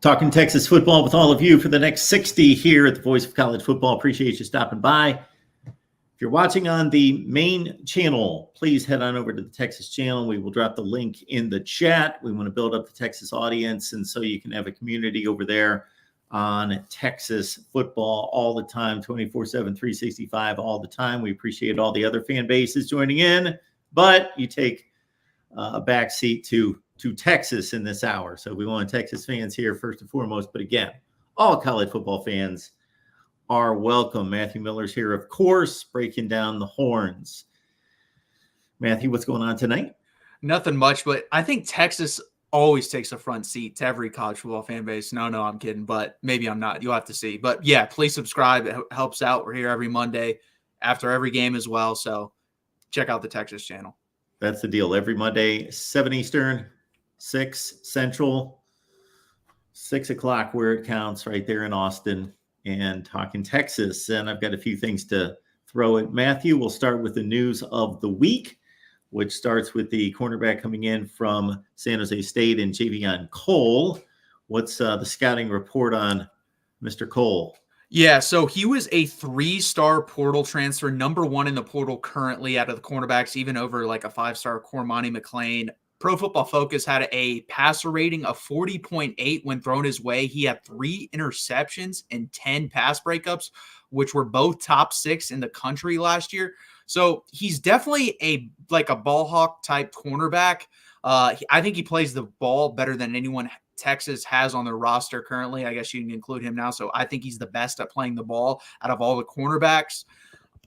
Talking Texas football with all of you for the next 60 here at the Voice of College Football. Appreciate you stopping by. If you're watching on the main channel, please head on over to the Texas channel. We will drop the link in the chat. We want to build up the Texas audience, and so you can have a community over there on Texas football all the time, 24/7, 365 all the time. We appreciate all the other fan bases joining in, but you take a back seat to Texas in this hour. So we want Texas fans here first and foremost. But again, all college football fans are welcome. Matthew Miller's here, of course, breaking down the horns. Matthew, what's going on tonight? Nothing much, but I think Texas always takes a front seat to every college football fan base. No, I'm kidding, but maybe I'm not. You'll have to see. But yeah, please subscribe. It helps out. We're here every Monday after every game as well. So check out the Texas channel. That's the deal. Every Monday, 7 Eastern, 6 Central, 6 o'clock where it counts right there in Austin, and talking Texas. And I've got a few things to throw at Matthew. We'll start with the news of the week, which starts with the cornerback coming in from San Jose State and Javion Cole. What's the scouting report on Mr. Cole? Yeah, so he was a 3-star portal transfer, number 1 in the portal currently out of the cornerbacks, even over like a 5-star Cormani McLean. Pro Football Focus had a passer rating of 40.8 when thrown his way. He had 3 interceptions and 10 pass breakups, which were both top 6 in the country last year. So he's definitely a ball hawk type cornerback. I think he plays the ball better than anyone Texas has on their roster currently. I guess you can include him now. So I think he's the best at playing the ball out of all the cornerbacks.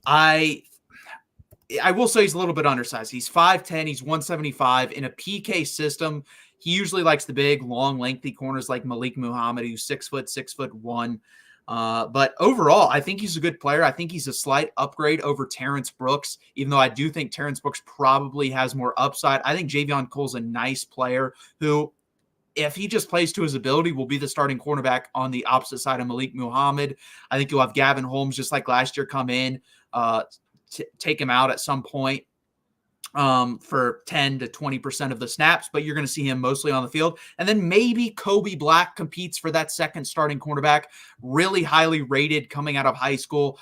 I will say he's a little bit undersized. He's 5'10", he's 175. In a PK system, he usually likes the big, long, lengthy corners like Malik Muhammad, who's 6 foot, 6'1". But overall, I think he's a good player. I think he's a slight upgrade over Terrence Brooks, even though I do think Terrence Brooks probably has more upside. I think Javion Cole's a nice player who, if he just plays to his ability, will be the starting cornerback on the opposite side of Malik Muhammad. I think you'll have Gavin Holmes, just like last year, come in, take him out at some point for 10 to 20% of the snaps, but you're going to see him mostly on the field. And then maybe Kobe Black competes for that second starting cornerback, really highly rated coming out of high school.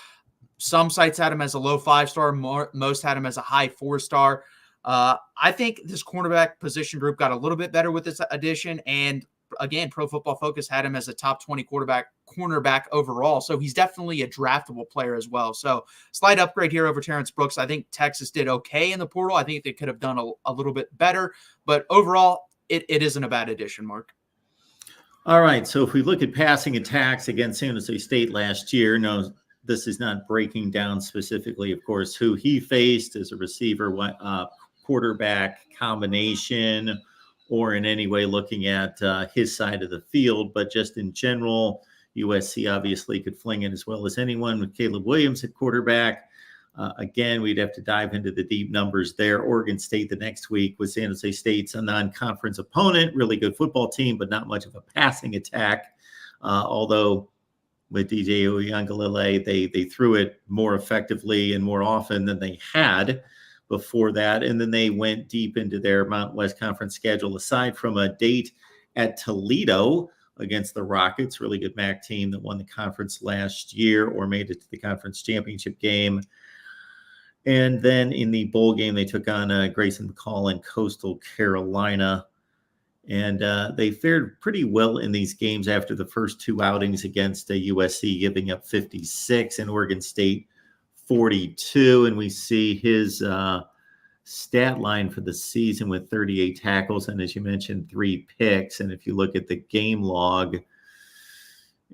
Some sites had him as a low 5-star, most had him as a high 4-star. I think this cornerback position group got a little bit better with this addition. And again, Pro Football Focus had him as a top 20 cornerback overall. So he's definitely a draftable player as well. So slight upgrade here over Terrence Brooks. I think Texas did okay in the portal. I think they could have done a little bit better, but overall it isn't a bad addition, Mark. All right. So if we look at passing attacks against San Jose State last year, no, this is not breaking down specifically, of course, who he faced as a receiver, quarterback combination, or in any way looking at his side of the field. But just in general, USC obviously could fling it as well as anyone with Caleb Williams at quarterback. Again, we'd have to dive into the deep numbers there. Oregon State the next week with San Jose State's a non-conference opponent, really good football team, but not much of a passing attack. Although with DJ Uiagalelei, they threw it more effectively and more often than they had before that. And then they went deep into their Mountain West Conference schedule, aside from a date at Toledo against the Rockets, really good MAC team that won the conference last year or made it to the conference championship game. And then in the bowl game, they took on Grayson McCall and Coastal Carolina. And they fared pretty well in these games after the first 2 outings against USC, giving up 56 and Oregon State 42. And we see his stat line for the season with 38 tackles. And as you mentioned, 3 picks. And if you look at the game log,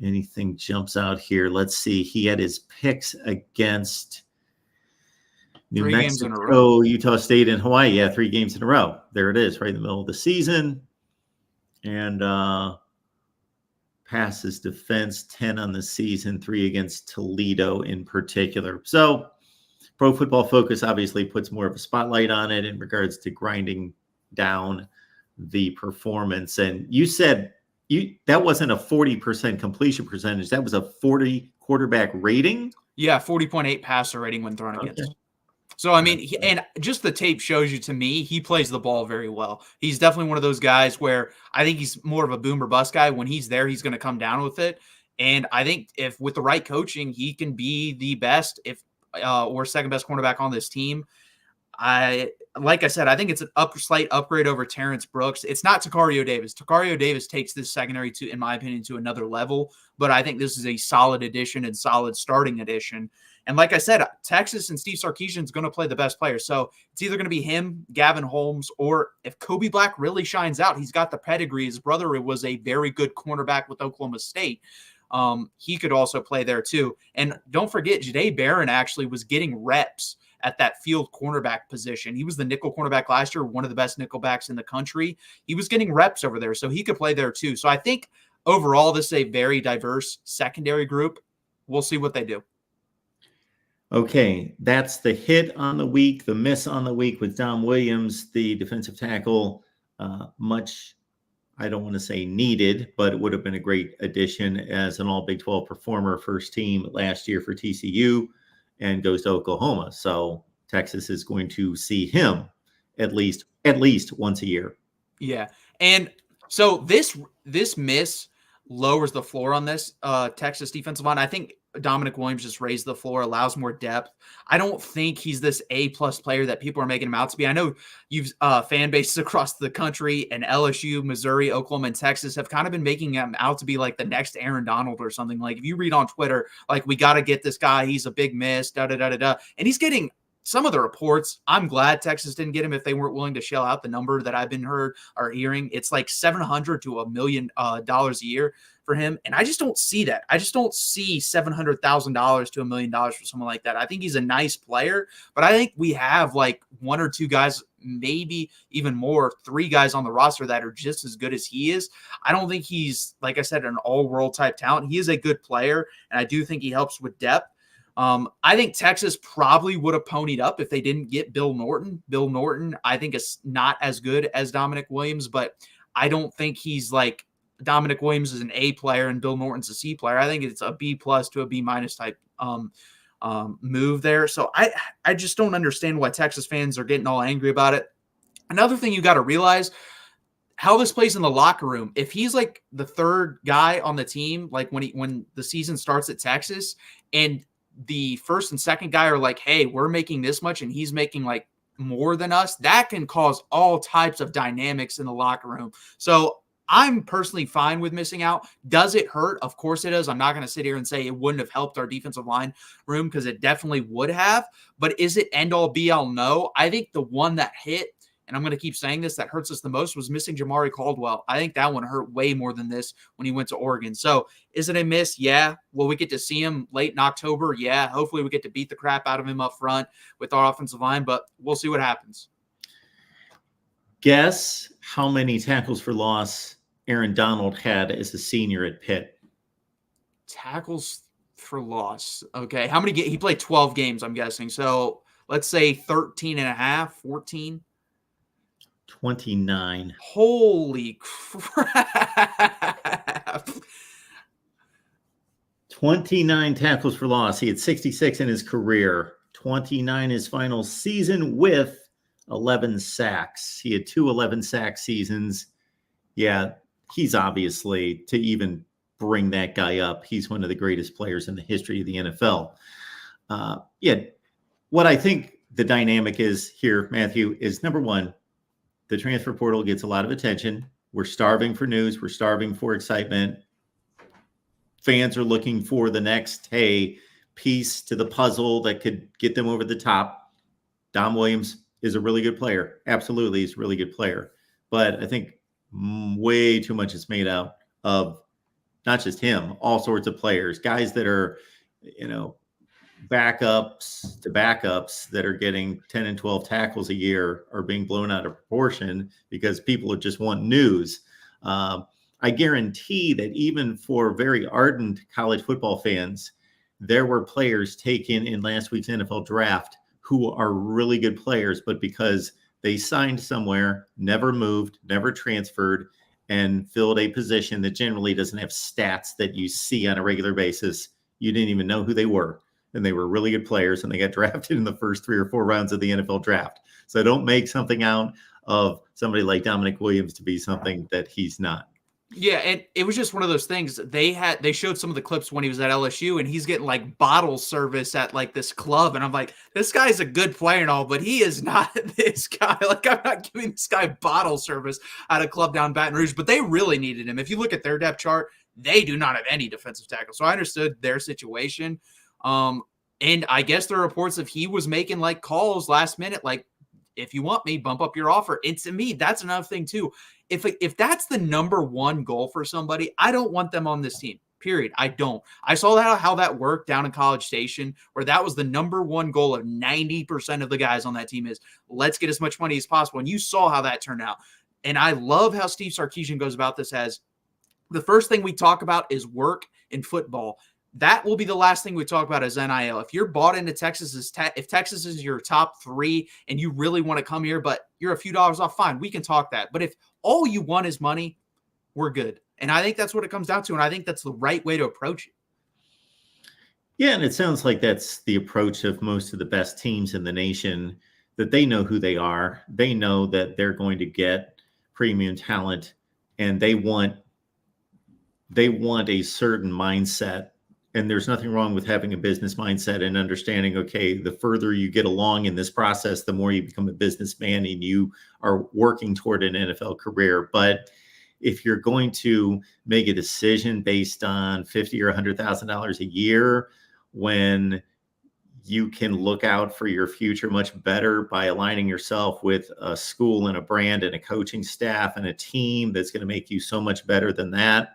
anything jumps out here. Let's see. He had his picks against New Mexico, Utah State, and Hawaii. Yeah, 3 games in a row. There it is, right in the middle of the season. And passes defense, 10 on the season, 3 against Toledo in particular. So Pro Football Focus obviously puts more of a spotlight on it in regards to grinding down the performance. And you said that wasn't a 40% completion percentage. That was a 40 quarterback rating? Yeah, 40.8 passer rating when thrown against. So, I mean, and just the tape shows you, to me, he plays the ball very well. He's definitely one of those guys where I think he's more of a boom or bust guy. When he's there, he's going to come down with it. And I think if with the right coaching, he can be the best or second best cornerback on this team. Like I said, I think it's an slight upgrade over Terrence Brooks. It's not Takario Davis. Takario Davis takes this secondary in my opinion, to another level. But I think this is a solid addition and solid starting addition. And like I said, Texas and Steve Sarkisian is going to play the best player. So it's either going to be him, Gavin Holmes, or if Kobe Black really shines out, he's got the pedigree. His brother was a very good cornerback with Oklahoma State. He could also play there too. And don't forget, Jahdae Barron actually was getting reps at that field cornerback position. He was the nickel cornerback last year, one of the best nickel backs in the country. He was getting reps over there, so he could play there too. So I think overall, this is a very diverse secondary group. We'll see what they do. Okay, that's the hit on the week. The miss on the week with Dom Williams, the defensive tackle, much, I don't want to say needed, but it would have been a great addition as an all Big 12 performer, first team last year for TCU, and goes to Oklahoma. So Texas is going to see him at least once a year. Yeah. And so this miss lowers the floor on this Texas defensive line. I think Dominic Williams just raised the floor, allows more depth. I don't think he's this A-plus player that people are making him out to be. I know you've fan bases across the country, and LSU, Missouri, Oklahoma, and Texas have kind of been making him out to be like the next Aaron Donald or something. Like if you read on Twitter, like, we got to get this guy. He's a big miss, da-da-da-da-da. And he's getting some of the reports. I'm glad Texas didn't get him if they weren't willing to shell out the number that I've been hearing. It's like $700,000 to $1 million a year for him. And I just don't see that. I just don't see $700,000 to $1 million for someone like that. I think he's a nice player, but I think we have like one or two guys, maybe even more, 3 guys on the roster that are just as good as he is. I don't think he's, like I said, an all-world type talent. He is a good player, and I do think he helps with depth. I think Texas probably would have ponied up if they didn't get Bill Norton. Bill Norton, I think, is not as good as Dominic Williams, but I don't think he's like Dominic Williams is an A player and Bill Norton's a C player. I think it's a B+ to a B- type move there. So I just don't understand why Texas fans are getting all angry about it. Another thing you got to realize, how this plays in the locker room. If he's like the third guy on the team, like when the season starts at Texas, and the first and second guy are like, hey, we're making this much and he's making like more than us, that can cause all types of dynamics in the locker room. So I'm personally fine with missing out. Does it hurt? Of course it does. I'm not going to sit here and say it wouldn't have helped our defensive line room, because it definitely would have. But is it end all be all? No. I think the one that hit, and I'm going to keep saying this, that hurts us the most, was missing Jamari Caldwell. I think that one hurt way more than this when he went to Oregon. So is it a miss? Yeah. Will we get to see him late in October? Yeah. Hopefully we get to beat the crap out of him up front with our offensive line, but we'll see what happens. Guess how many tackles for loss Aaron Donald had as a senior at Pitt? Tackles for loss. Okay. How many he played 12 games, I'm guessing. So let's say 13 and a half, 14. 29. Holy crap. 29 tackles for loss. He had 66 in his career, 29 his final season with 11 sacks. He had 2 11-sack seasons. Yeah, he's obviously, to even bring that guy up, he's one of the greatest players in the history of the NFL. What I think the dynamic is here, Matthew, is number one, the transfer portal gets a lot of attention. We're starving for news. We're starving for excitement. Fans are looking for the next, piece to the puzzle that could get them over the top. Dom Williams is a really good player. Absolutely, he's a really good player. But I think way too much is made out of not just him, all sorts of players, guys that are, backups to backups that are getting 10 and 12 tackles a year are being blown out of proportion because people just want news. I guarantee that even for very ardent college football fans, there were players taken in last week's NFL draft who are really good players, but because they signed somewhere, never moved, never transferred, and filled a position that generally doesn't have stats that you see on a regular basis, you didn't even know who they were. and they were really good players, and they got drafted in the first 3 or 4 rounds of the NFL draft. So don't make something out of somebody like Dominic Williams to be something that he's not. Yeah, and it was just one of those things. They showed some of the clips when he was at LSU, and he's getting like bottle service at like this club, and I'm like, this guy's a good player and all, but he is not this guy. Like, I'm not giving this guy bottle service at a club down Baton Rouge. But they really needed him. If you look at their depth chart, they do not have any defensive tackle. So I understood their situation. And I guess there are reports of he was making like calls last minute, like, if you want me, bump up your offer. And to me, that's another thing too. If that's the number one goal for somebody, I don't want them on this team. Period. I don't. I saw how that worked down in College Station, where that was the number one goal of 90% of the guys on that team is, let's get as much money as possible. And you saw how that turned out. And I love how Steve Sarkisian goes about this as the first thing we talk about is work in football. That will be the last thing we talk about as NIL. If you're bought into Texas, if Texas is your top 3 and you really want to come here, but you're a few dollars off, fine, we can talk that. But if all you want is money, we're good. And I think that's what it comes down to. And I think that's the right way to approach it. Yeah, and it sounds like that's the approach of most of the best teams in the nation, that they know who they are. They know that they're going to get premium talent, and they want a certain mindset. And there's nothing wrong with having a business mindset and understanding, okay, the further you get along in this process, the more you become a businessman and you are working toward an NFL career. But if you're going to make a decision based on $50,000 or $100,000 a year, when you can look out for your future much better by aligning yourself with a school and a brand and a coaching staff and a team that's going to make you so much better than that,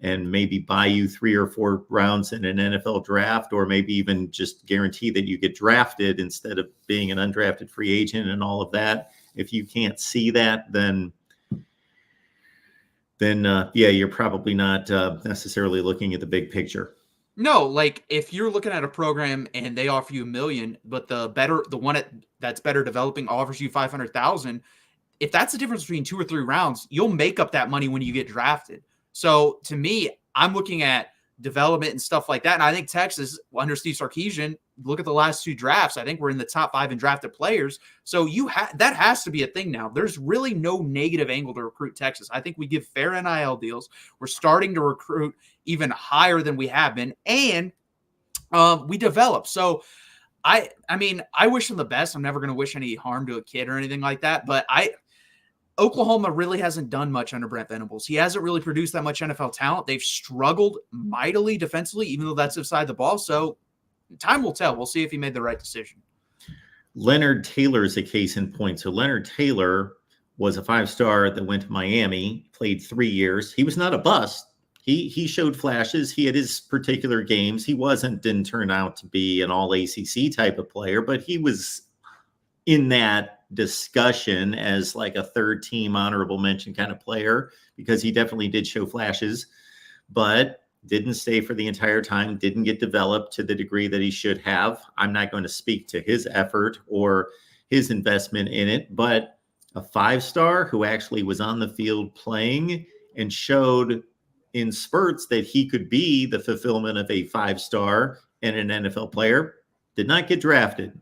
and maybe buy you 3 or 4 rounds in an NFL draft, or maybe even just guarantee that you get drafted instead of being an undrafted free agent and all of that. If you can't see that, then yeah, you're probably not necessarily looking at the big picture. No, like if you're looking at a program and they offer you $1 million, but the one that's better developing offers you 500,000, if that's the difference between 2 or 3 rounds, you'll make up that money when you get drafted. So to me, I'm looking at development and stuff like that. And I think Texas, under Steve Sarkisian, look at the last 2 drafts. I think we're in the top 5 in drafted players. So that has to be a thing now. There's really no negative angle to recruit Texas. I think we give fair NIL deals. We're starting to recruit even higher than we have been. And we develop. So I mean, I wish them the best. I'm never going to wish any harm to a kid or anything like that. But Oklahoma really hasn't done much under Brent Venables. He hasn't really produced that much NFL talent. They've struggled mightily defensively, even though that's inside the ball. So time will tell. We'll see if he made the right decision. Leonard Taylor is a case in point. So Leonard Taylor was a 5-star that went to Miami, played 3 years. He was not a bust. He showed flashes. He had his particular games. He didn't turn out to be an all ACC type of player, but he was in that discussion as like a 3rd team honorable mention kind of player, because he definitely did show flashes, but didn't stay for the entire time, didn't get developed to the degree that he should have. I'm not going to speak to his effort or his investment in it, but a 5-star who actually was on the field playing and showed in spurts that he could be the fulfillment of a 5-star and an NFL player, did not get drafted.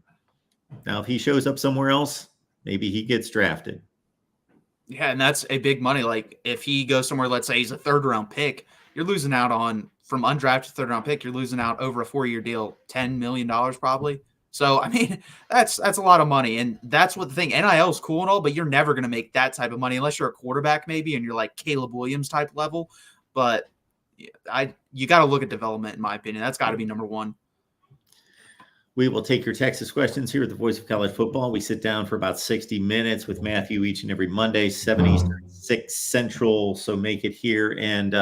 Now, if he shows up somewhere else, maybe he gets drafted. Yeah, and that's a big money. Like if he goes somewhere, let's say he's a 3rd-round pick, you're losing out on, from undrafted 3rd-round pick, you're losing out over a 4-year deal, $10 million probably. So, I mean, that's a lot of money. And that's what the thing, NIL is cool and all, but you're never going to make that type of money unless you're a quarterback maybe and you're like Caleb Williams type level. But you got to look at development, in my opinion. That's got to be number one. We will take your Texas questions here at the Voice of College Football. We sit down for about 60 minutes with Matthew each and every Monday, 7 Eastern, 6 Central. So make it here and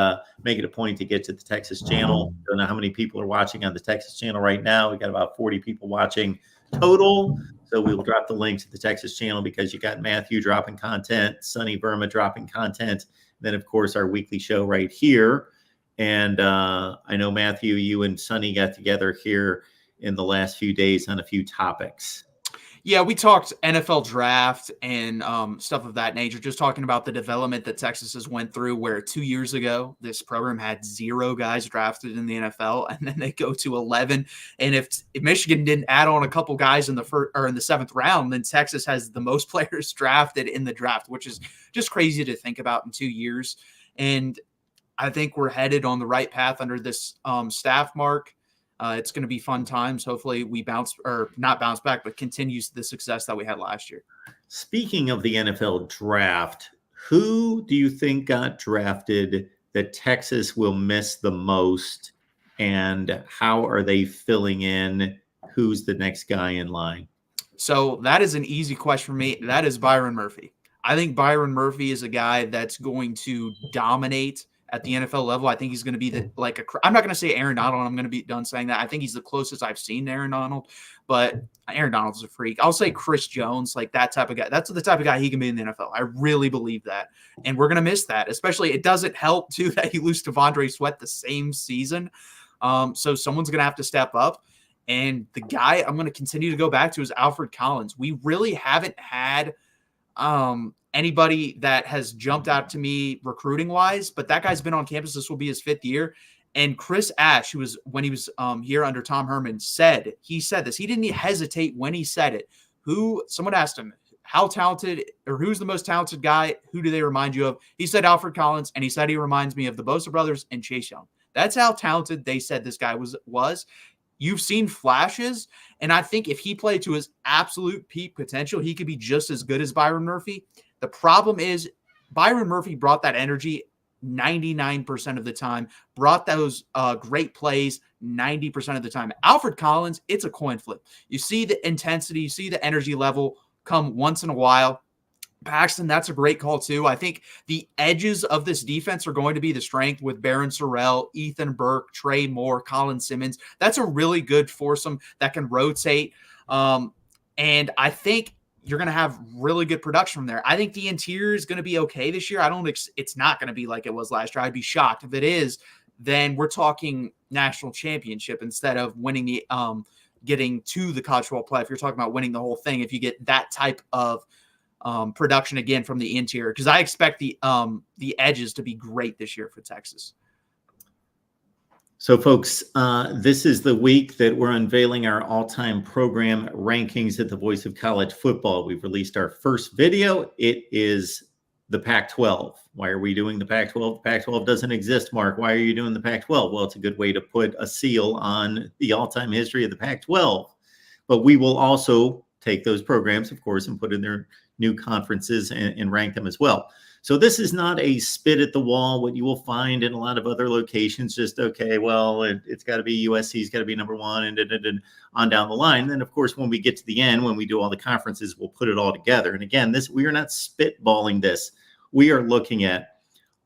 make it a point to get to the Texas channel. Don't know how many people are watching on the Texas channel right now. We got about 40 people watching total. So we will drop the link to the Texas channel because you got Matthew dropping content, Sonny Burma dropping content. Then, of course, our weekly show right here. And I know, Matthew, you and Sonny got together here in the last few days on a few topics. Yeah, we talked NFL draft and stuff of that nature, just talking about the development that Texas has went through, where 2 years ago, this program had 0 guys drafted in the NFL, and then they go to 11. And if Michigan didn't add on a couple guys in the first or in the 7th round, then Texas has the most players drafted in the draft, which is just crazy to think about in 2 years. And I think we're headed on the right path under this staff, Mark. It's going to be fun times. Hopefully we not bounce back, but continues the success that we had last year. Speaking of the NFL draft, who do you think got drafted that Texas will miss the most? And how are they filling in? Who's the next guy in line? So that is an easy question for me. That is Byron Murphy. I think Byron Murphy is a guy that's going to dominate at the NFL level. I think he's going to be I'm not going to say Aaron Donald. I'm going to be done saying that. I think he's the closest I've seen to Aaron Donald, but Aaron Donald's a freak. I'll say Chris Jones, like that type of guy. That's the type of guy he can be in the NFL. I really believe that. And we're going to miss that, especially it doesn't help too that he lose Devondre Sweat the same season. So someone's going to have to step up. And the guy I'm going to continue to go back to is Alfred Collins. We really haven't had anybody that has jumped out to me recruiting wise, but that guy's been on campus. This will be his 5th year. And Chris Ash, when he was here under Tom Herman, said this. He didn't hesitate when he said it. Someone asked him, how talented or who's the most talented guy? Who do they remind you of? He said Alfred Collins, and he said he reminds me of the Bosa brothers and Chase Young. That's how talented they said this guy was. You've seen flashes, and I think if he played to his absolute peak potential, he could be just as good as Byron Murphy. The problem is Byron Murphy brought that energy 99% of the time, brought those great plays 90% of the time. Alfred Collins, it's a coin flip. You see the intensity, you see the energy level come once in a while. Paxton, that's a great call too. I think the edges of this defense are going to be the strength with Barron Sorrell, Ethan Burke, Trey Moore, Colin Simmons. That's a really good foursome that can rotate. And I think you're going to have really good production from there. I think the interior is going to be okay this year. It's not going to be like it was last year. I'd be shocked if it is. Then we're talking national championship instead of winning the getting to the college football play. If you're talking about winning the whole thing, if you get that type of production again from the interior, because I expect the edges to be great this year for Texas. So, folks, this is the week that we're unveiling our all-time program rankings at the Voice of College Football. We've released our first video. It is the Pac-12. Why are we doing the Pac-12? The Pac-12 doesn't exist, Mark. Why are you doing the Pac-12? Well, it's a good way to put a seal on the all-time history of the Pac-12. But we will also take those programs, of course, and put in their new conferences and rank them as well. So this is not a spit at the wall, what you will find in a lot of other locations, just, okay, well, it's got to be USC's got to be number one and on down the line. And then, of course, when we get to the end, when we do all the conferences, we'll put it all together. And again, we are not spitballing this. We are looking at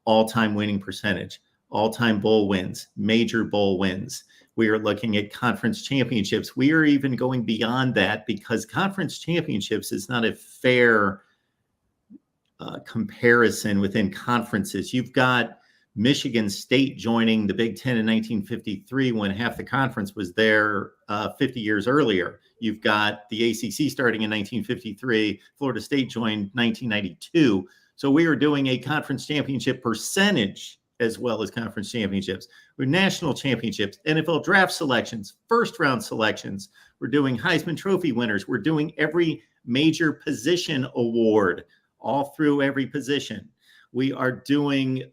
all-time winning percentage, all-time bowl wins, major bowl wins. We are looking at conference championships. We are even going beyond that because conference championships is not a fair comparison within conferences. You've got Michigan State joining the Big Ten in 1953 when half the conference was there 50 years earlier. You've got the ACC starting in 1953. Florida State joined 1992. So we are doing a conference championship percentage as well as conference championships. We're national championships, NFL draft selections, first round selections. We're doing Heisman Trophy winners. We're doing every major position award all through every position. We are doing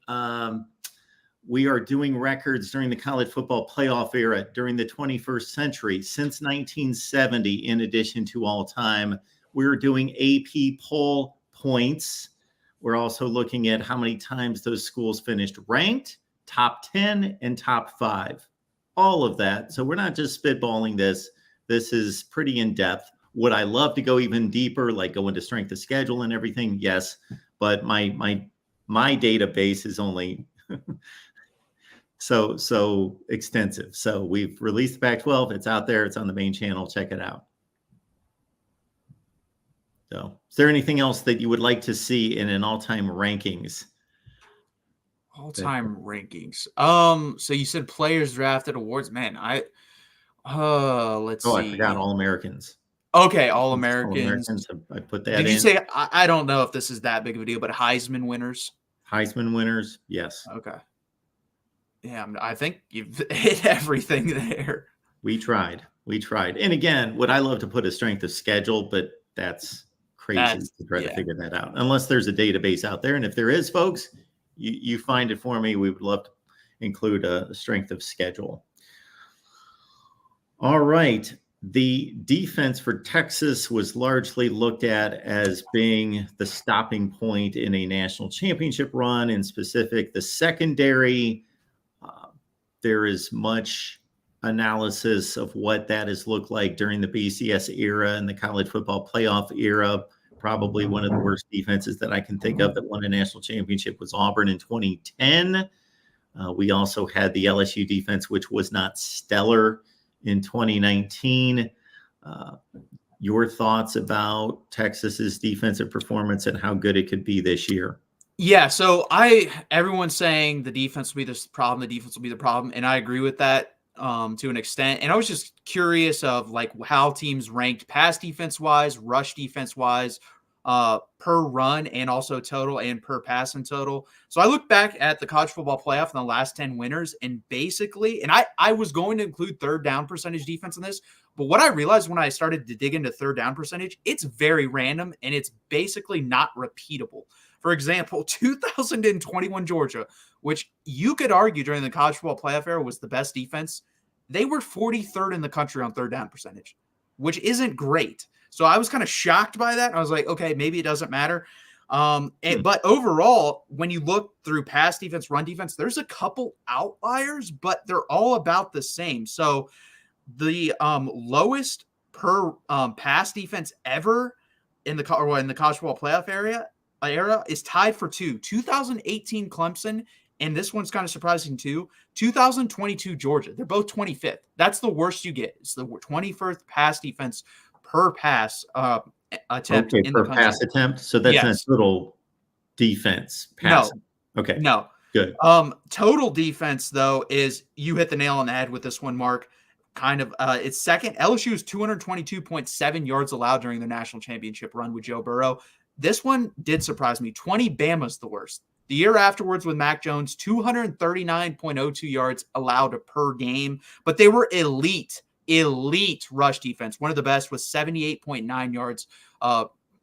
records during the college football playoff era during the 21st century since 1970. In addition to all time, we're doing AP poll points. We're also looking at how many times those schools finished ranked, top 10 and top 5, all of that. So we're not just spitballing this. This is pretty in depth. Would I love to go even deeper, like go into strength of schedule and everything? Yes, but my database is only so extensive. So we've released the Pac-12. It's out there. It's on the main channel. Check it out. So, is there anything else that you would like to see in an all-time rankings? All-time rankings. So you said players drafted awards. Man, let's see. Oh, I forgot All-Americans. Okay, All All Americans. Americans. I put that Did you in. say I don't know if this is that big of a deal, but Heisman winners? Heisman winners, yes. Okay. Yeah, I think you've hit everything there. We tried. We tried. And again, would I love to put a strength of schedule, but that's crazy That's to try to yeah. figure that out. Unless there's a database out there. And if there is, folks, you find it for me. We would love to include a strength of schedule. All right. The defense for Texas was largely looked at as being the stopping point in a national championship run. In specific, the secondary. There is much analysis of what that has looked like during the BCS era and the college football playoff era. Probably one of the worst defenses that I can think of that won a national championship was Auburn in 2010. We also had the LSU defense, which was not stellar in 2019. Your thoughts about Texas's defensive performance and how good it could be this year? Yeah, so everyone's saying the defense will be the problem, the defense will be the problem, and I agree with that to an extent. And I was just curious of like how teams ranked pass defense wise, rush defense wise, per run, and also total and per pass and total. So I looked back at the college football playoff and the last 10 winners, and basically, and I was going to include third down percentage defense in this, but what I realized when I started to dig into third down percentage, it's very random and it's basically not repeatable. For example, 2021 Georgia, which you could argue during the college football playoff era was the best defense, they were 43rd in the country on third down percentage, which isn't great. So I was kind of shocked by that. I was like, okay, maybe it doesn't matter. But overall, when you look through pass defense, run defense, there's a couple outliers, but they're all about the same. So the lowest per pass defense ever in the college football playoff era is tied for 2018 Clemson, and this one's kind of surprising too, 2022 Georgia. They're both 25th. That's the worst you get. It's the 21st pass defense per pass attempt in per the country. pass attempt. So that's not total defense pass. No. Okay. No. Good. Total defense though is, you hit the nail on the head with this one, Mark. Kind of it's second. LSU is 222.7 yards allowed during the national championship run with Joe Burrow. This one did surprise me. 20, Bama's the worst. The year afterwards with Mac Jones, 239.02 yards allowed per game, but they were elite rush defense. One of the best was 78.9 yards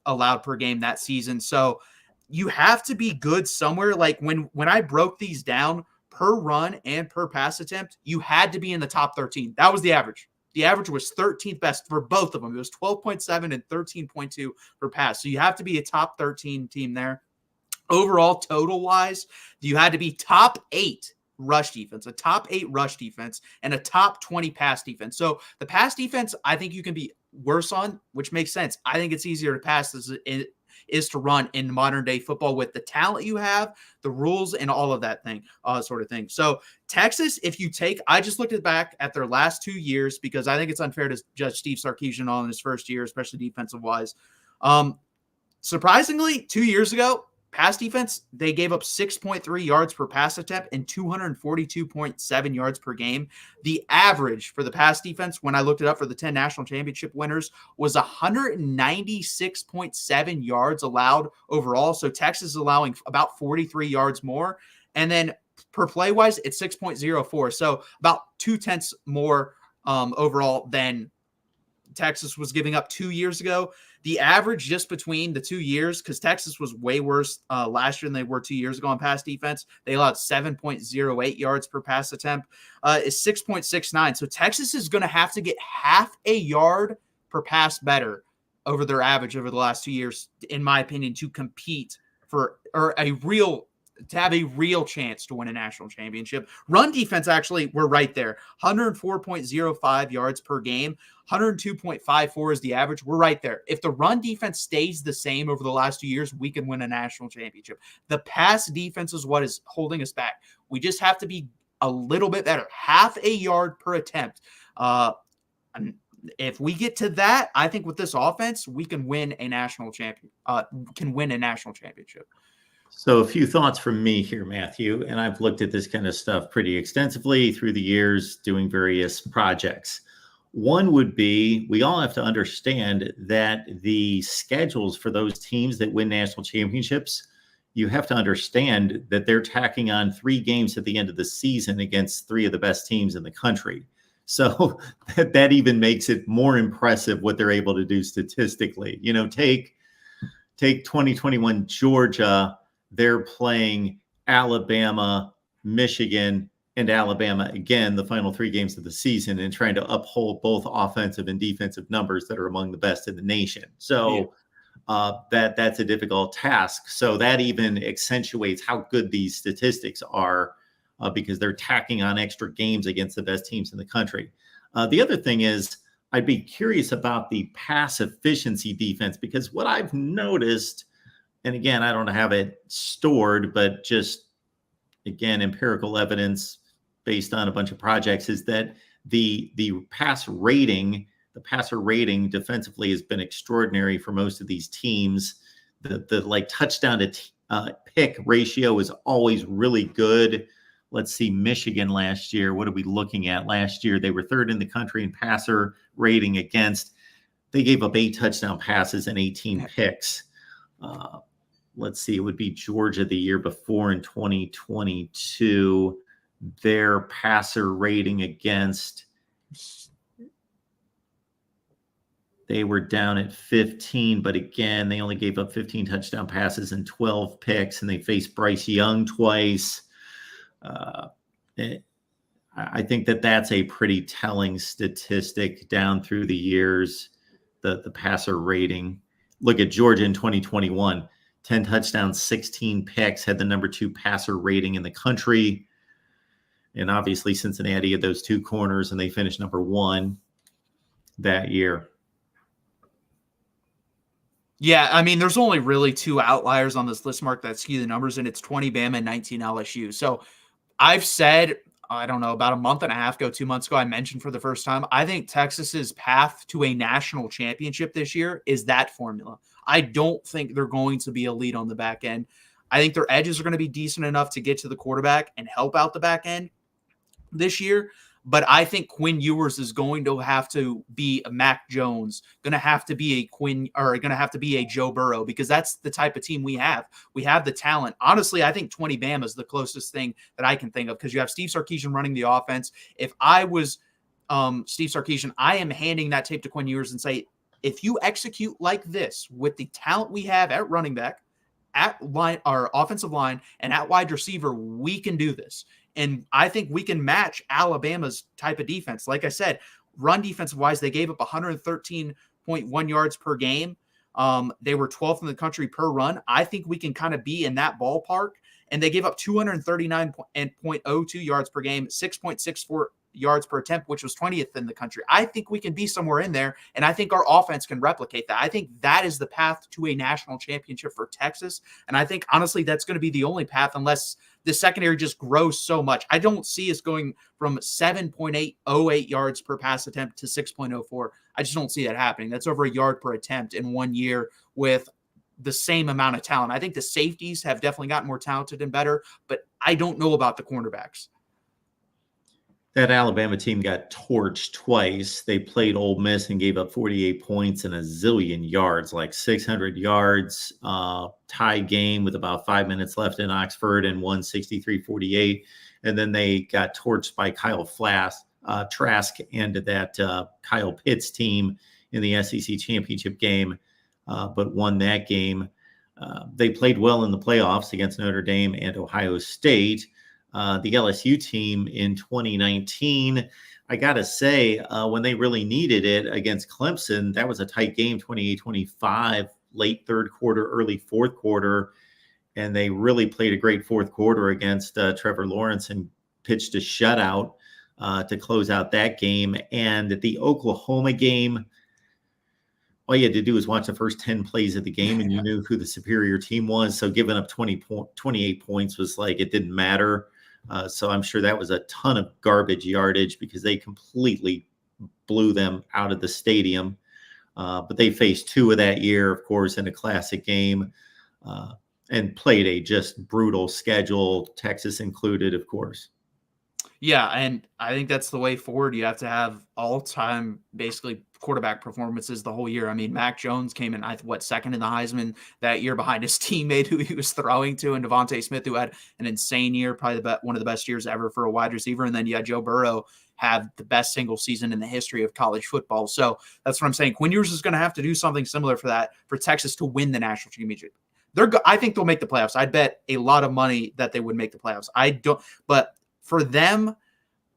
allowed per game that season. So you have to be good somewhere. Like when I broke these down per run and per pass attempt, you had to be in the top 13. That was the average. The average was 13th best for both of them. It was 12.7 and 13.2 per pass. So you have to be a top 13 team there. Overall, total-wise, you had to be top 8 rush defense, a top 8 rush defense, and a top 20 pass defense. So the pass defense, I think you can be worse on, which makes sense. I think it's easier to pass as it is to run in modern day football with the talent you have, the rules, and all of that thing, sort of thing. So Texas, if you take, I just looked back at their last 2 years because I think it's unfair to judge Steve Sarkisian on his first year, especially defensive wise. Surprisingly, 2 years ago, pass defense, they gave up 6.3 yards per pass attempt and 242.7 yards per game. The average for the pass defense, when I looked it up for the 10 national championship winners, was 196.7 yards allowed overall. So Texas is allowing about 43 yards more. And then per play wise, it's 6.04. So about 0.2 more overall than Texas was giving up 2 years ago. The average just between the 2 years, because Texas was way worse last year than they were 2 years ago on pass defense. They allowed 7.08 yards per pass attempt, is 6.69. So Texas is going to have to get half a yard per pass better over their average over the last 2 years, in my opinion, to compete for to have a real chance to win a national championship. Run defense, actually, we're right there. 104.05 yards per game. 102.54 is the average. We're right there. If the run defense stays the same over the last 2 years, we can win a national championship. The pass defense is what is holding us back. We just have to be a little bit better. Half a yard per attempt. If we get to that, I think with this offense, we can win a national championship. So a few thoughts from me here, Matthew, and I've looked at this kind of stuff pretty extensively through the years doing various projects. One would be, we all have to understand that the schedules for those teams that win national championships, you have to understand that they're tacking on 3 games at the end of the season against 3 of the best teams in the country. So that even makes it more impressive what they're able to do statistically. Take 2021 Georgia, they're playing Alabama, Michigan, and Alabama again, the final 3 games of the season, and trying to uphold both offensive and defensive numbers that are among the best in the nation. So that's a difficult task. So that even accentuates how good these statistics are because they're tacking on extra games against the best teams in the country. The other thing is, I'd be curious about the pass efficiency defense, because what I've noticed, and again, I don't have it stored, but just again, empirical evidence based on a bunch of projects, is that the passer rating defensively has been extraordinary for most of these teams. The like touchdown to pick ratio is always really good. Let's see, Michigan last year, what are we looking at? Last year, they were 3rd in the country in passer rating against. They gave up 8 touchdown passes and 18 picks. Let's see, it would be Georgia the year before in 2022. Their passer rating against, they were down at 15, but again, they only gave up 15 touchdown passes and 12 picks, and they faced Bryce Young twice. I think that's a pretty telling statistic down through the years, the passer rating. Look at Georgia in 2021, 10 touchdowns, 16 picks, had the number 2 passer rating in the country. And obviously Cincinnati had those 2 corners, and they finished number 1 that year. Yeah, I mean, there's only really 2 outliers on this list, Mark, that skew the numbers, and it's 20 Bama and 19 LSU. So I've said, I don't know, about a month and a half ago, 2 months ago, I mentioned for the first time, I think Texas's path to a national championship this year is that formula. I don't think they're going to be elite on the back end. I think their edges are going to be decent enough to get to the quarterback and help out the back end this year. But I think Quinn Ewers is going to have to be a Mac Jones, going to have to be a Joe Burrow, because that's the type of team we have. We have the talent. Honestly, I think 20 Bama is the closest thing that I can think of, because you have Steve Sarkisian running the offense. If I was Steve Sarkisian, I am handing that tape to Quinn Ewers and say, if you execute like this with the talent we have at running back, at line, our offensive line, and at wide receiver, we can do this. And I think we can match Alabama's type of defense. Like I said, run defensive wise, they gave up 113.1 yards per game. They were 12th in the country per run. I think we can kind of be in that ballpark. And they gave up 239.02 yards per game, 6.64 yards per attempt, which was 20th in the country. I think we can be somewhere in there, and I think our offense can replicate that. I think that is the path to a national championship for Texas, and I think, honestly, that's going to be the only path unless the secondary just grows so much. I don't see us going from 7.808 yards per pass attempt to 6.04. I just don't see that happening. That's over a yard per attempt in 1 year with the same amount of talent. I think the safeties have definitely gotten more talented and better, but I don't know about the cornerbacks. That Alabama team got torched twice. They played Ole Miss and gave up 48 points and a zillion yards, like 600 yards, tie game with about 5 minutes left in Oxford, and won 63-48. And then they got torched by Kyle Trask and that Kyle Pitts team in the SEC championship game, but won that game. They played well in the playoffs against Notre Dame and Ohio State. The LSU team in 2019, I got to say, when they really needed it against Clemson, that was a tight game, 28-25, late 3rd quarter, early 4th quarter. And they really played a great 4th quarter against Trevor Lawrence and pitched a shutout to close out that game. And at the Oklahoma game, all you had to do was watch the first 10 plays of the game and you knew who the superior team was. So giving up 28 points was like, it didn't matter. So I'm sure that was a ton of garbage yardage because they completely blew them out of the stadium. But they faced 2 of that year, of course, in a classic game, and played a just brutal schedule, Texas included, of course. Yeah, and I think that's the way forward. You have to have all-time, basically, quarterback performances the whole year. I mean, Mac Jones came in, second in the Heisman that year behind his teammate who he was throwing to, and Devontae Smith, who had an insane year, probably one of the best years ever for a wide receiver. And then you had Joe Burrow have the best single season in the history of college football. So that's what I'm saying. Quinn Ewers is going to have to do something similar for that, for Texas to win the national championship. I think they'll make the playoffs. I'd bet a lot of money that they would make the playoffs. I don't, but for them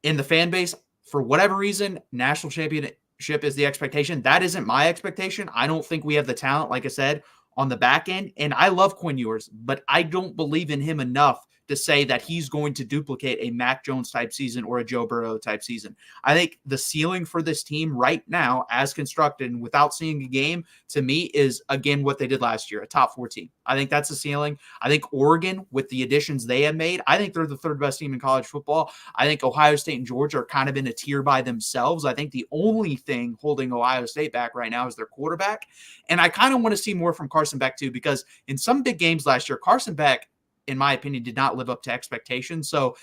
in the fan base, for whatever reason, national championship is the expectation. That isn't my expectation. I don't think we have the talent, like I said, on the back end. And I love Quinn Ewers, but I don't believe in him enough to say that he's going to duplicate a Mac Jones type season or a Joe Burrow type season. I think the ceiling for this team right now, as constructed and without seeing a game, to me is, again, what they did last year, a top 4 team. I think that's the ceiling. I think Oregon, with the additions they have made, I think they're the 3rd best team in college football. I think Ohio State and Georgia are kind of in a tier by themselves. I think the only thing holding Ohio State back right now is their quarterback. And I kind of want to see more from Carson Beck too, because in some big games last year, Carson Beck, in my opinion, did not live up to expectations. So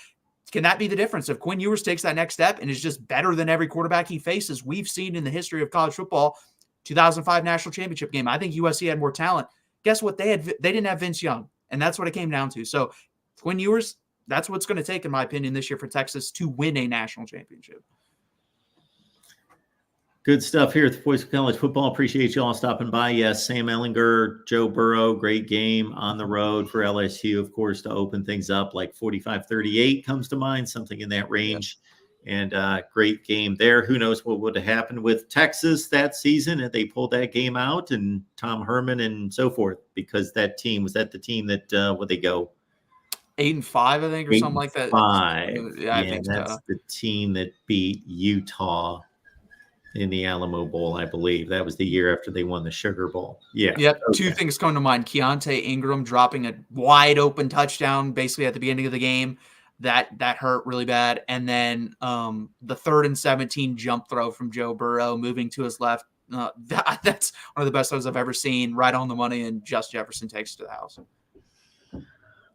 can that be the difference? If Quinn Ewers takes that next step and is just better than every quarterback he faces, we've seen in the history of college football, 2005 national championship game, I think USC had more talent. Guess what? They didn't have Vince Young, and that's what it came down to. So Quinn Ewers, that's what's going to take, in my opinion, this year for Texas to win a national championship. Good stuff here at the Voice of College Football. Appreciate you all stopping by. Yes, Sam Ehlinger, Joe Burrow, great game on the road for LSU, of course, to open things up. Like 45-38 comes to mind, something in that range. Yep. And great game there. Who knows what would have happened with Texas that season if they pulled that game out, and Tom Herman and so forth, because that team, was that the team that, would they go? 8-5, I think, or something like that. 5. Yeah, I think that's so. the team that beat Utah in the Alamo Bowl, I believe. That was the year after they won the Sugar Bowl. Yeah. Yep. Okay. 2 things come to mind. Keontae Ingram dropping a wide open touchdown basically at the beginning of the game. That hurt really bad. And then the 3rd and 17 jump throw from Joe Burrow moving to his left. That's one of the best throws I've ever seen, right on the money, and Just Jefferson takes it to the house.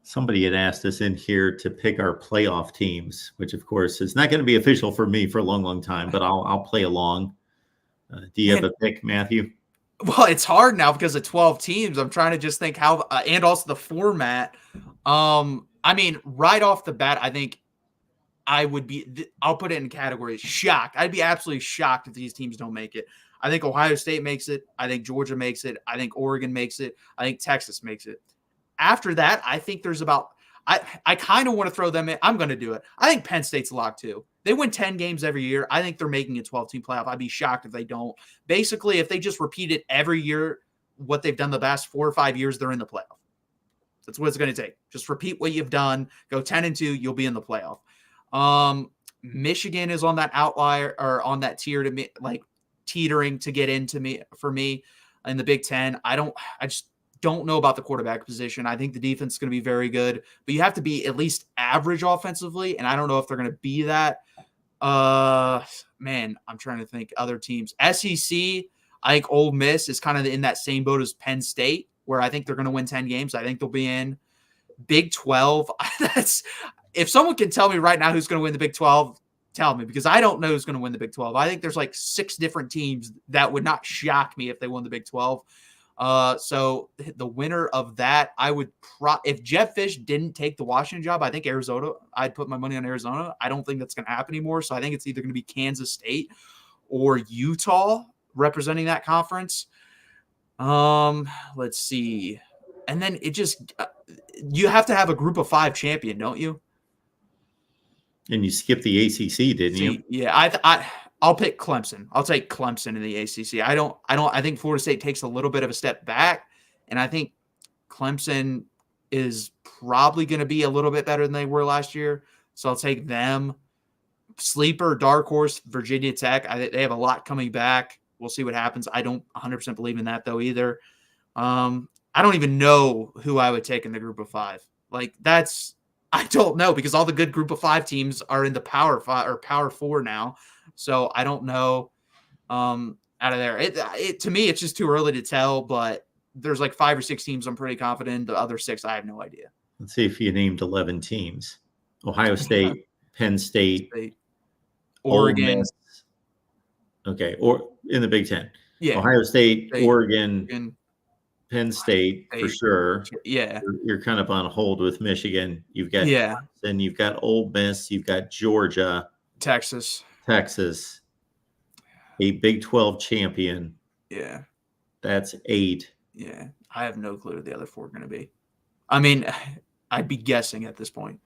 Somebody had asked us in here to pick our playoff teams, which of course is not going to be official for me for a long, long time, but I'll play along. Do you have a pick, Matthew? Well, it's hard now because of 12 teams. I'm trying to just think how, and also the format. I mean, right off the bat, I think I'll put it in categories. Shocked. I'd be absolutely shocked if these teams don't make it. I think Ohio State makes it. I think Georgia makes it. I think Oregon makes it. I think Texas makes it. After that, I think there's about – I kind of want to throw them in. I'm going to do it. I think Penn State's locked too. They win 10 games every year. I think they're making a 12-team playoff. I'd be shocked if they don't. Basically, if they just repeat it every year, what they've done the past 4 or 5 years, they're in the playoff. That's what it's going to take. Just repeat what you've done. Go 10-2, you'll be in the playoff. Michigan is on that outlier or on that tier to me, like teetering to get into me for me in the Big Ten. I just don't know about the quarterback position. I think the defense is going to be very good, but you have to be at least average offensively, and I don't know if they're going to be that. Man, I'm trying to think other teams. SEC, I think Ole Miss is kind of in that same boat as Penn State, where I think they're going to win 10 games. I think they'll be in. Big 12. If someone can tell me right now who's going to win the Big 12, tell me, because I don't know who's going to win the Big 12. I think there's like 6 different teams that would not shock me if they won the Big 12. So the winner of that, I would if Jeff Fish didn't take the Washington job, I think Arizona, I'd put my money on Arizona. I don't think that's going to happen anymore. So I think it's either going to be Kansas State or Utah representing that conference. Let's see. And then it just, you have to have a group of 5 champion, don't you? And you skipped the ACC, didn't you? Yeah, I'll pick Clemson. I'll take Clemson in the ACC. I think Florida State takes a little bit of a step back, and I think Clemson is probably going to be a little bit better than they were last year. So I'll take them. Sleeper, dark horse, Virginia Tech. They have a lot coming back. We'll see what happens. I don't 100% believe in that though either. I don't even know who I would take in the group of 5. Like I don't know, because all the good group of 5 teams are in the Power 5 or Power 4 now. So I don't know out of there. To me, it's just too early to tell, but there's like 5 or 6 teams I'm pretty confident. The other 6, I have no idea. Let's see if you named 11 teams. Ohio State, Penn State, State, Ole Oregon. Miss. Okay, or in the Big Ten, Yeah. Ohio State, State, Oregon, Oregon, Penn State for State. sure. Yeah. You're kind of on hold with Michigan. You've got Yeah. Clemson, you've got Ole Miss, you've got Georgia, Texas. Texas, a Big 12 champion. Yeah. That's 8. Yeah. I have no clue who the other 4 are going to be. I mean, I'd be guessing at this point.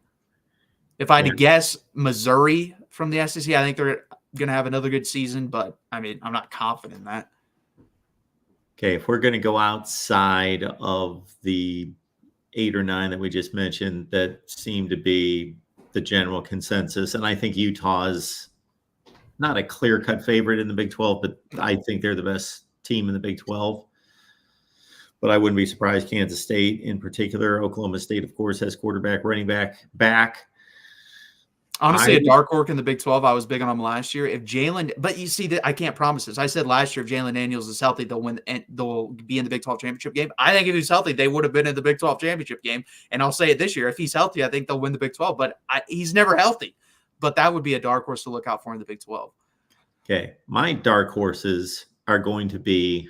If I had to guess, Missouri from the SEC, I think they're going to have another good season, but I mean, I'm not confident in that. Okay, if we're going to go outside of the 8 or 9 that we just mentioned, that seem to be the general consensus, and I think Utah's not a clear-cut favorite in the Big 12, but I think they're the best team in the Big 12. But I wouldn't be surprised Kansas State in particular. Oklahoma State, of course, has quarterback, running back. Honestly, a dark horse in the Big 12. I was big on them last year. If Jalen, but you see that I can't promise this. I said last year, if Jalen Daniels is healthy, they'll win and they'll be in the Big 12 championship game. I think if he's healthy, they would have been in the Big 12 championship game. And I'll say it this year: if he's healthy, I think they'll win the Big 12. But he's never healthy. But that would be a dark horse to look out for in the Big 12. Okay, my dark horses are going to be.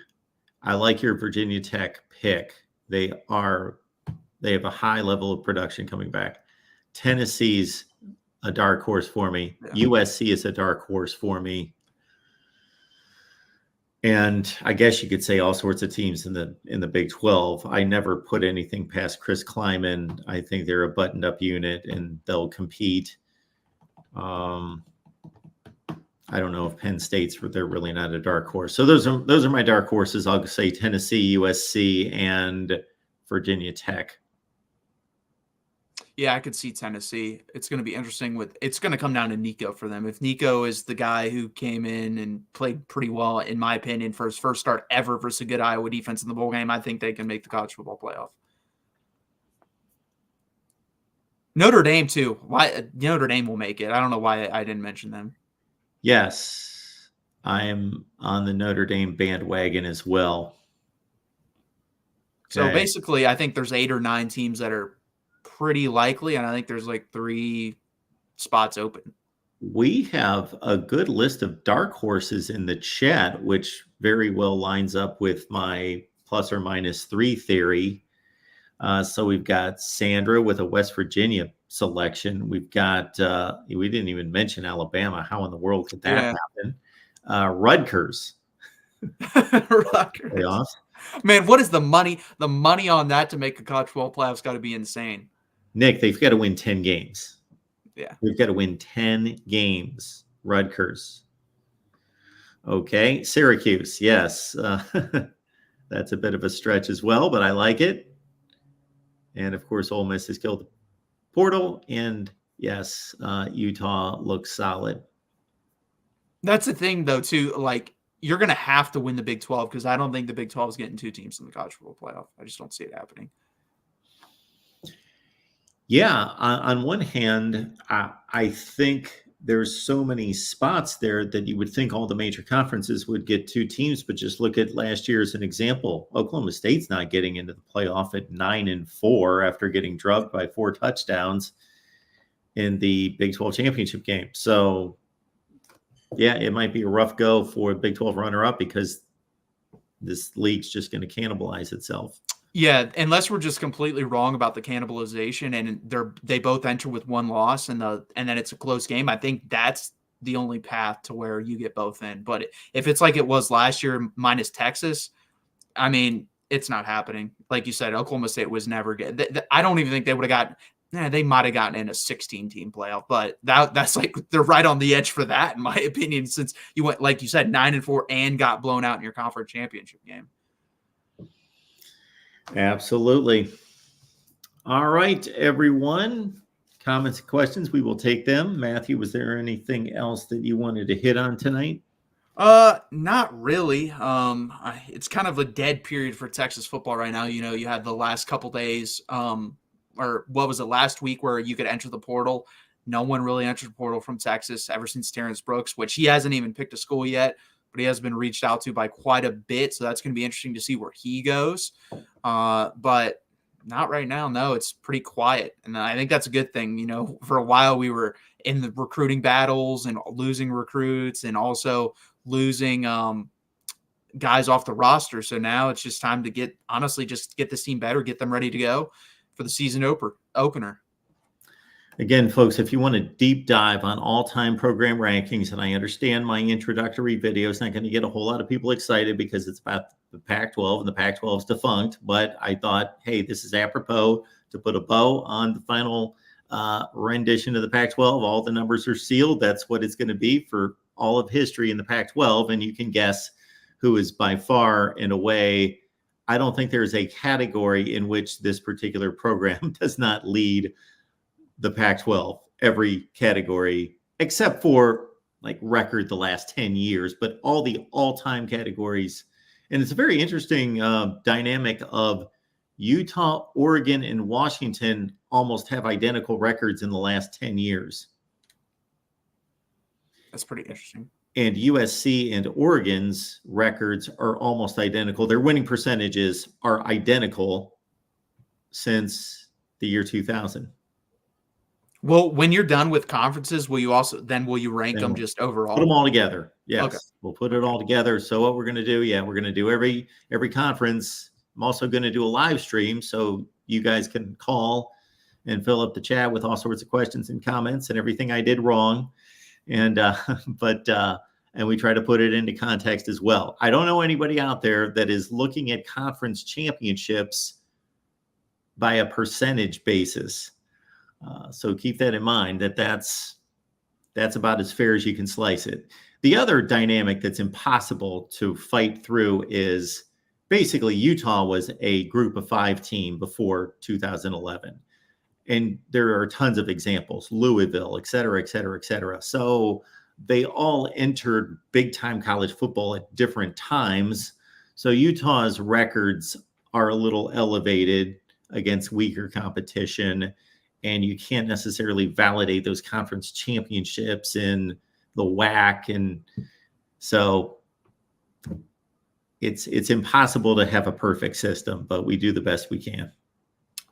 I like your Virginia Tech pick. They have a high level of production coming back. Tennessee's a dark horse for me. Yeah. USC is a dark horse for me. And I guess you could say all sorts of teams in the Big 12. I never put anything past Chris Kleiman. I think they're a buttoned up unit and they'll compete. I don't know if Penn State's they're really not a dark horse. So those are my dark horses. I'll say Tennessee, USC, and Virginia Tech. Yeah, I could see Tennessee. It's going to be interesting. It's going to come down to Nico for them. If Nico is the guy who came in and played pretty well, in my opinion, for his first start ever versus a good Iowa defense in the bowl game, I think they can make the college football playoff. Notre Dame too. Why Notre Dame will make it? I don't know why I didn't mention them. Yes, I am on the Notre Dame bandwagon as well. So basically, I think there's 8 or 9 teams that are pretty likely, and I think there's like 3 spots open. We have a good list of dark horses in the chat, which very well lines up with my ±3 theory. So we've got Sandra with a West Virginia selection. We've got, we didn't even mention Alabama. How in the world could that happen? Rutgers. Rutgers. Man, what is the money? The money on that to make a college football playoffs got to be insane. Nick, they've got to win 10 games. Yeah. They've got to win 10 games. Rutgers. Okay. Syracuse. Yes. That's a bit of a stretch as well, but I like it. And of course, Ole Miss has killed the portal. And yes, Utah looks solid. That's the thing, though, too. Like, you're going to have to win the Big 12 because I don't think the Big 12 is getting 2 teams in the college football playoff. I just don't see it happening. Yeah, on one hand, I think there's so many spots there that you would think all the major conferences would get 2 teams, but just look at last year as an example. Oklahoma State's not getting into the playoff at 9-4 after getting drubbed by 4 touchdowns in the Big 12 championship game. So, yeah, it might be a rough go for a Big 12 runner-up because this league's just going to cannibalize itself. Yeah, unless we're just completely wrong about the cannibalization and they both enter with 1 loss and then it's a close game. I think that's the only path to where you get both in. But if it's like it was last year minus Texas, I mean, it's not happening. Like you said, Oklahoma State was never good. I don't even think they would have they might have gotten in a 16-team playoff, but that's like they're right on the edge for that, in my opinion, since you went, like you said, 9-4 and got blown out in your conference championship game. Absolutely. All right, everyone. Comments and questions, we will take them. Matthew, was there anything else that you wanted to hit on tonight? Not really. It's kind of a dead period for Texas football right now. You know, you had the last couple days, or what was it, last week where you could enter the portal. No one really entered the portal from Texas ever since Terrence Brooks, which he hasn't even picked a school yet, but he has been reached out to by quite a bit. So that's going to be interesting to see where he goes. But Not right now. No, it's pretty quiet. And I think that's a good thing. You know, for a while we were in the recruiting battles and losing recruits and also losing guys off the roster. So now it's just time to honestly, just get this team better, get them ready to go for the season opener. Again, folks, if you want a deep dive on all-time program rankings, and I understand my introductory video is not going to get a whole lot of people excited because it's about the Pac-12 and the Pac-12 is defunct, but I thought, hey, this is apropos to put a bow on the final rendition of the Pac-12. All the numbers are sealed. That's what it's going to be for all of history in the Pac-12, and you can guess who is by far and away. I don't think there's a category in which this particular program does not lead the Pac-12, every category, except for like record the last 10 years, but all the all-time categories. And it's a very interesting dynamic of Utah, Oregon, and Washington almost have identical records in the last 10 years. That's pretty interesting. And USC and Oregon's records are almost identical. Their winning percentages are identical since the year 2000. Well, when you're done with conferences, will you rank them just overall? Put them all together. Yes, okay. We'll put it all together. So what we're going to do, we're going to do every conference. I'm also going to do a live stream so you guys can call and fill up the chat with all sorts of questions and comments and everything I did wrong. And and we try to put it into context as well. I don't know anybody out there that is looking at conference championships by a percentage basis. So keep that in mind, that's about as fair as you can slice it. The other dynamic that's impossible to fight through is basically Utah was a group of 5 team before 2011. And there are tons of examples, Louisville, et cetera, et cetera, et cetera. So they all entered big time college football at different times. So Utah's records are a little elevated against weaker competition. And you can't necessarily validate those conference championships in the WAC. And so it's impossible to have a perfect system, but we do the best we can.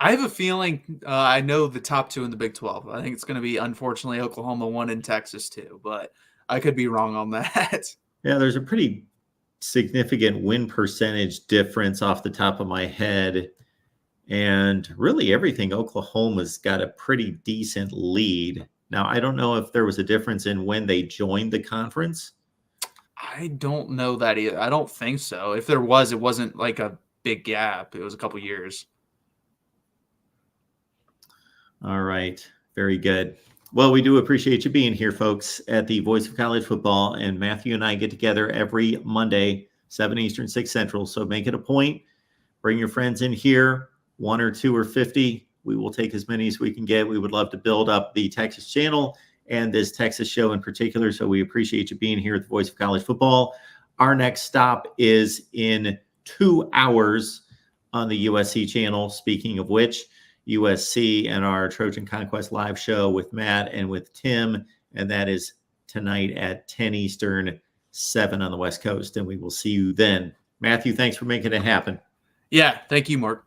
I have a feeling I know the top 2 in the Big 12. I think it's going to be, unfortunately, Oklahoma 1 and Texas 2, but I could be wrong on that. Yeah, there's a pretty significant win percentage difference off the top of my head. And really everything, Oklahoma's got a pretty decent lead. Now, I don't know if there was a difference in when they joined the conference. I don't know that either. I don't think so. If there was, it wasn't like a big gap. It was a couple years. All right. Very good. Well, we do appreciate you being here, folks, at the Voice of College Football. And Matthew and I get together every Monday, 7 Eastern, 6 Central. So make it a point. Bring your friends in here. 1 or 2 or 50. We will take as many as we can get. We would love to build up the Texas channel and this Texas show in particular. So we appreciate you being here at the Voice of College Football. Our next stop is in 2 hours on the USC channel. Speaking of which, USC and our Trojan Conquest live show with Matt and with Tim. And that is tonight at 10 Eastern, 7 on the West Coast. And we will see you then. Matthew, thanks for making it happen. Yeah. Thank you, Mark.